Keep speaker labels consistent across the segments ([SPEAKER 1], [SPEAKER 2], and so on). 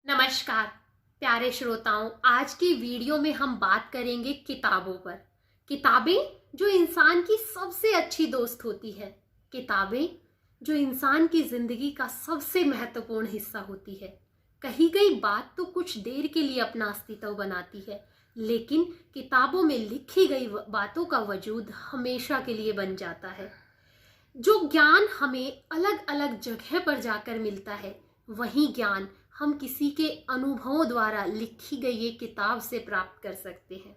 [SPEAKER 1] नमस्कार प्यारे श्रोताओं, आज की वीडियो में हम बात करेंगे किताबों पर। किताबें जो इंसान की सबसे अच्छी दोस्त होती है, किताबें जो इंसान की जिंदगी का सबसे महत्वपूर्ण हिस्सा होती है। कही गई बात तो कुछ देर के लिए अपना अस्तित्व बनाती है, लेकिन किताबों में लिखी गई बातों का वजूद हमेशा के लिए बन जाता है। जो ज्ञान हमें अलग अलग जगह पर जाकर मिलता है, वही ज्ञान हम किसी के अनुभवों द्वारा लिखी गई एक किताब से प्राप्त कर सकते हैं।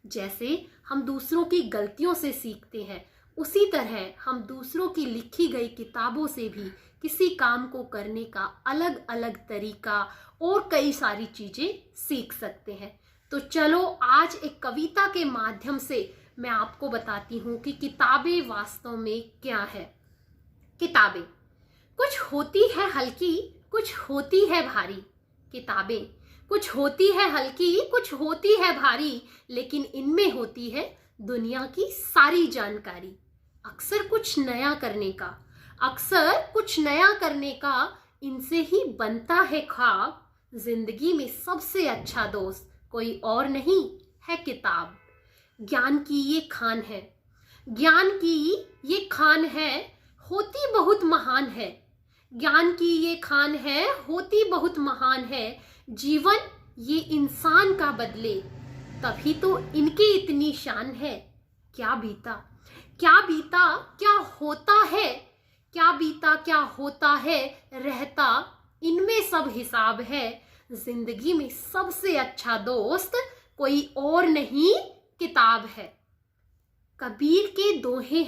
[SPEAKER 1] जैसे हम दूसरों की गलतियों से सीखते हैं, उसी तरह हम दूसरों की लिखी गई किताबों से भी किसी काम को करने का अलग अलग तरीका और कई सारी चीजें सीख सकते हैं। तो चलो आज एक कविता के माध्यम से मैं आपको बताती हूँ कि किताबें वास्तव में क्या है। किताबें कुछ होती है हल्की, कुछ होती है भारी। किताबें कुछ होती है हल्की, कुछ होती है भारी, लेकिन इनमें होती है दुनिया की सारी जानकारी। अक्सर कुछ नया करने का इनसे ही बनता है ख्वाब। जिंदगी में सबसे अच्छा दोस्त कोई और नहीं है किताब। ज्ञान की ये खान है, होती बहुत महान है। ज्ञान की ये खान है, होती बहुत महान है। जीवन ये इंसान का बदले, तभी तो इनकी इतनी शान है। क्या बीता क्या होता है, रहता इनमें सब हिसाब है। जिंदगी में सबसे अच्छा दोस्त कोई और नहीं किताब है। कबीर के दोहे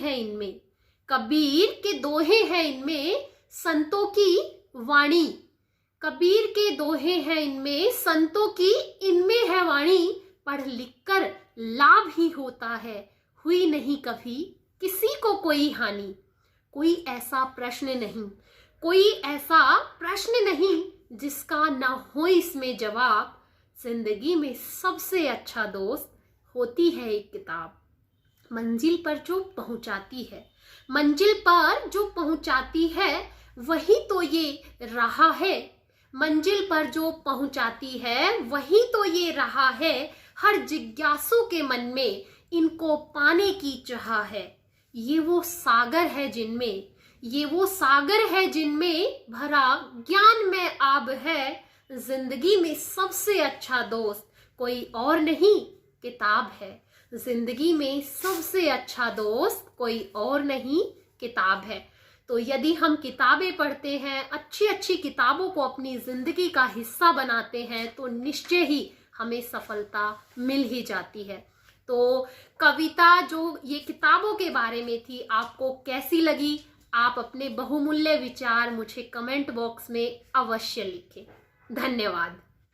[SPEAKER 1] हैं इनमें संतों की वाणी। कबीर के दोहे हैं इनमें है वाणी। पढ़ लिख कर लाभ ही होता है, हुई नहीं कभी किसी को कोई हानि। कोई ऐसा प्रश्न नहीं जिसका ना हो इसमें जवाब। जिंदगी में सबसे अच्छा दोस्त होती है एक किताब। मंजिल पर जो पहुंचाती है वही तो ये रहा है। हर जिज्ञासु के मन में इनको पाने की चाह है। ये वो सागर है जिनमें भरा ज्ञान में आब है। जिंदगी में सबसे अच्छा दोस्त कोई और नहीं किताब है। जिंदगी में सबसे अच्छा दोस्त कोई और नहीं किताब है। तो यदि हम किताबें पढ़ते हैं, अच्छी किताबों को अपनी जिंदगी का हिस्सा बनाते हैं, तो निश्चय ही हमें सफलता मिल ही जाती है। तो कविता जो ये किताबों के बारे में थी, आपको कैसी लगी? आप अपने बहुमूल्य विचार मुझे कमेंट बॉक्स में अवश्य लिखें। धन्यवाद।